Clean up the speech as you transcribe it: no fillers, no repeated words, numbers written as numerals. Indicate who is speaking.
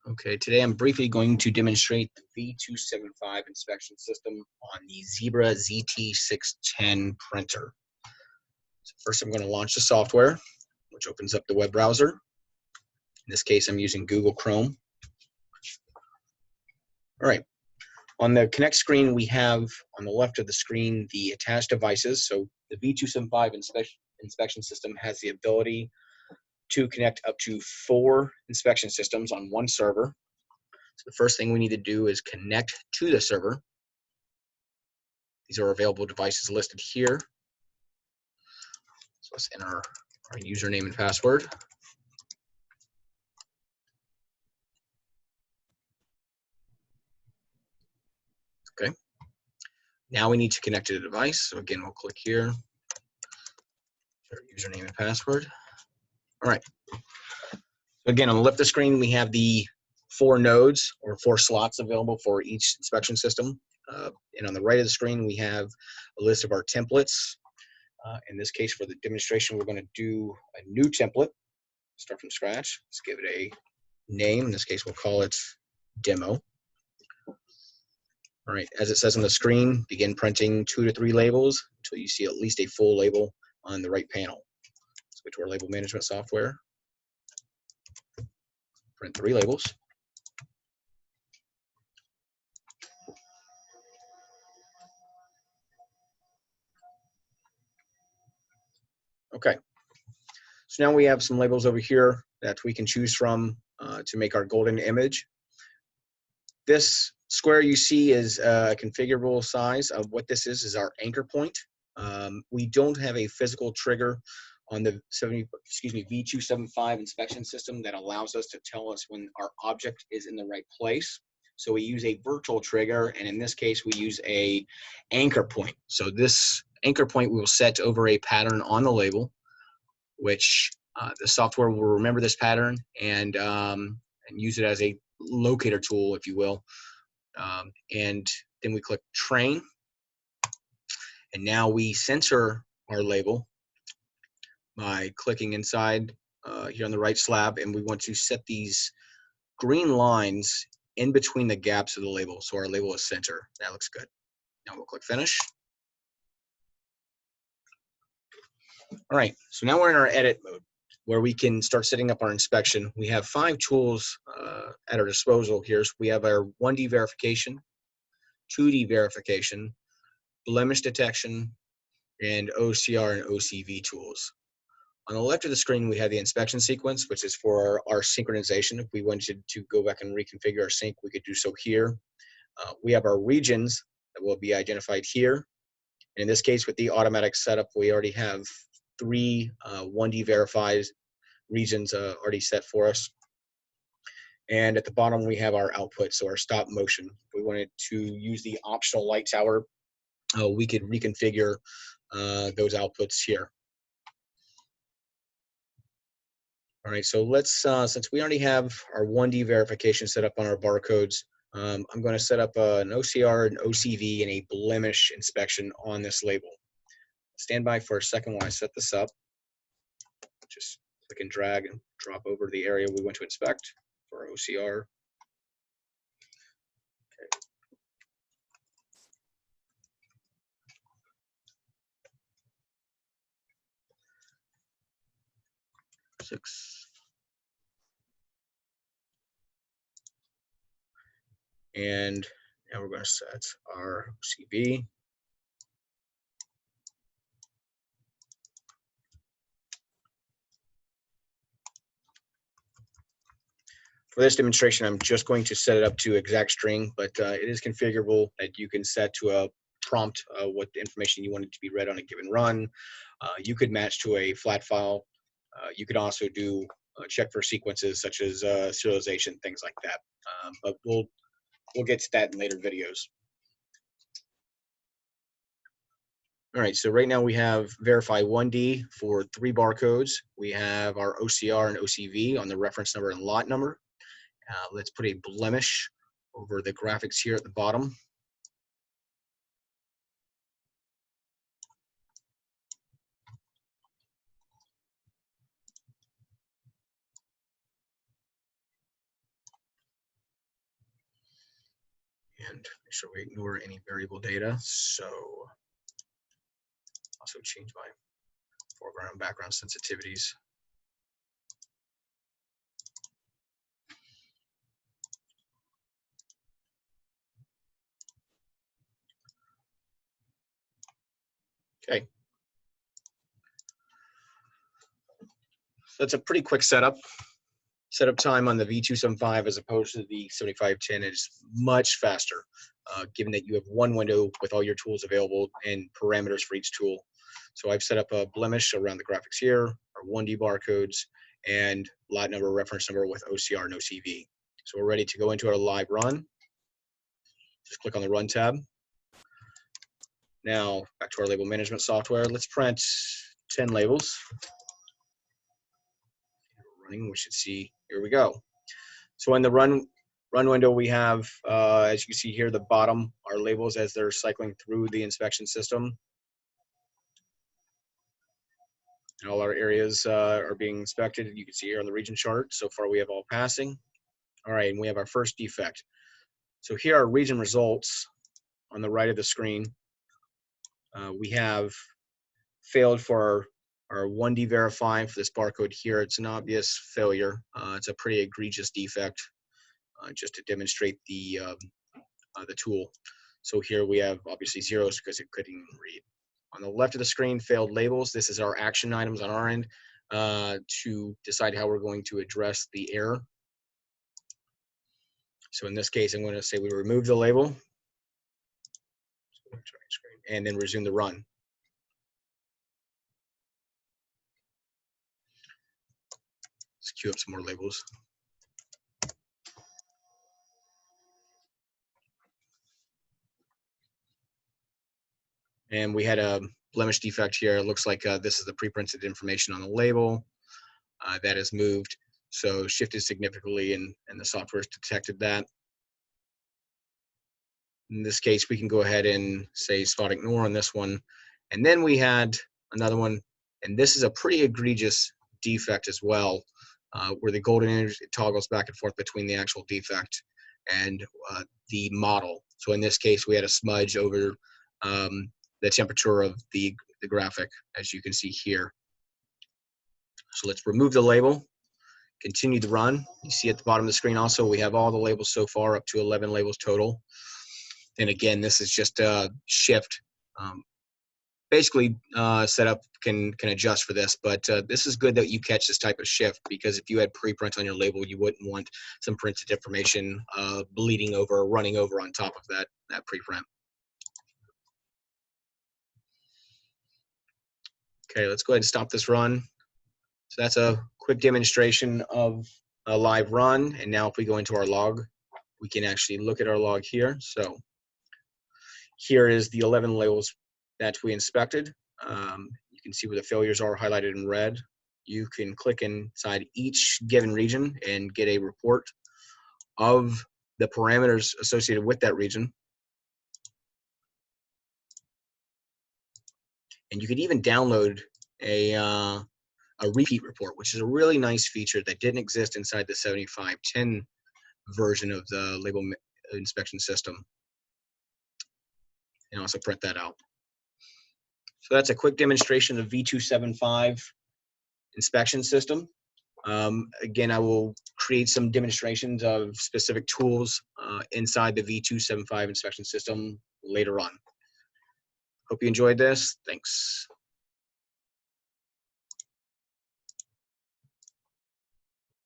Speaker 1: Okay, today I'm briefly going to demonstrate the V275 inspection system on the Zebra ZT610 printer. So first I'm going to launch the software, which opens up the web browser. In this case, I'm using Google Chrome. All right, on the Connect screen, we have on the left of the screen the attached devices. So the V275 inspection system has the ability to connect up to 4 inspection systems on one server. So the first thing we need to do is connect to the server. These are available devices listed here. So let's enter our username and password. Okay. Now we need to connect to the device. So again, we'll click here. Our username and password. All right. So again, on the left of the screen, we have the 4 nodes or 4 slots available for each inspection system. And on the right of the screen, we have a list of our templates. In this case, for the demonstration, we're going to do a new template. Start from scratch. Let's give it a name. In this case, we'll call it demo. All right, as it says on the screen, begin printing 2 to 3 labels until you see at least a full label on the right panel. Switch to our label management software. Print 3 labels. Okay, so now we have some labels over here that we can choose from to make our golden image. This square you see is a configurable size. Of what this is our anchor point. We don't have a physical trigger on the V275 inspection system that allows us to tell us when our object is in the right place. So we use a virtual trigger, and in this case, we use a anchor point. So this anchor point we will set over a pattern on the label, which the software will remember this pattern and use it as a locator tool, if you will. And then we click train, and now we center our label by clicking inside here on the right slab, and we want to set these green lines in between the gaps of the label so our label is center. That looks good. Now we'll click finish. All right, so now we're in our edit mode where we can start setting up our inspection. We have 5 tools at our disposal here. So we have our 1D verification, 2D verification, blemish detection, and OCR and OCV tools. On the left of the screen, we have the inspection sequence, which is for our synchronization. If we wanted to go back and reconfigure our sync, we could do so here. We have our regions that will be identified here. And in this case, with the automatic setup, we already have 3 1D verified regions already set for us. And at the bottom, we have our output, so our stop motion. If we wanted to use the optional light tower, we could reconfigure those outputs here. All right, so let's, since we already have our 1D verification set up on our barcodes, I'm going to set up an OCR, an OCV, and a blemish inspection on this label. Stand by for a second while I set this up. Just click and drag and drop over the area we want to inspect for our OCR. Okay. 6. And now we're going to set our OCV. For this demonstration, I'm just going to set it up to exact string, but it is configurable that you can set to a prompt what information you want it to be read on a given run. You could match to a flat file. You could also do check for sequences such as serialization, things like that. But we'll get to that in later videos. All right, so right now we have verify 1D for 3 barcodes. We have our OCR and OCV on the reference number and lot number. Let's put a blemish over the graphics here at the bottom. And make sure we ignore any variable data. So also change my foreground and background sensitivities. Okay. That's a pretty quick setup. Setup time on the V275 as opposed to the 7510 is much faster, given that you have one window with all your tools available and parameters for each tool. So I've set up a blemish around the graphics here, our 1D barcodes, and lot number, reference number with OCR, no CV. So we're ready to go into our live run. Just click on the Run tab. Now, back to our label management software. Let's print 10 labels. Running, we should see, here we go. So in the run window, we have, as you can see here, the bottom are labels as they're cycling through the inspection system. And all our areas are being inspected. You can see here on the region chart. So far, we have all passing. All right, and we have our first defect. So here are region results on the right of the screen. We have failed for our 1D verifying for this barcode here. It's an obvious failure. It's a pretty egregious defect, just to demonstrate the tool. So here we have obviously zeros because it couldn't even read. On the left of the screen, failed labels. This is our action items on our end to decide how we're going to address the error. So in this case, I'm going to say we remove the label and then resume the run. Let's queue up some more labels. And we had a blemish defect here. It looks like this is the pre-printed information on the label. That has moved, so shifted significantly, and the software has detected that. In this case, we can go ahead and say spot ignore on this one. And then we had another one, and this is a pretty egregious defect as well, where the golden image toggles back and forth between the actual defect and the model. So in this case, we had a smudge over the temperature of the graphic, as you can see here. So let's remove the label, continue the run. You see at the bottom of the screen also, we have all the labels so far, up to 11 labels total. And again, this is just a shift. Basically, setup can adjust for this, but this is good that you catch this type of shift, because if you had pre-print on your label, you wouldn't want some printed information bleeding over or running over on top of that pre-print. Okay, let's go ahead and stop this run. So that's a quick demonstration of a live run. And now if we go into our log, we can actually look at our log here. So here is the 11 labels that we inspected. You can see where the failures are highlighted in red. You can click inside each given region and get a report of the parameters associated with that region. And you could even download a repeat report, which is a really nice feature that didn't exist inside the 7510 version of the label inspection system. And also print that out. So that's a quick demonstration of V275 inspection system. Again, I will create some demonstrations of specific tools inside the V275 inspection system later on. Hope you enjoyed this. Thanks.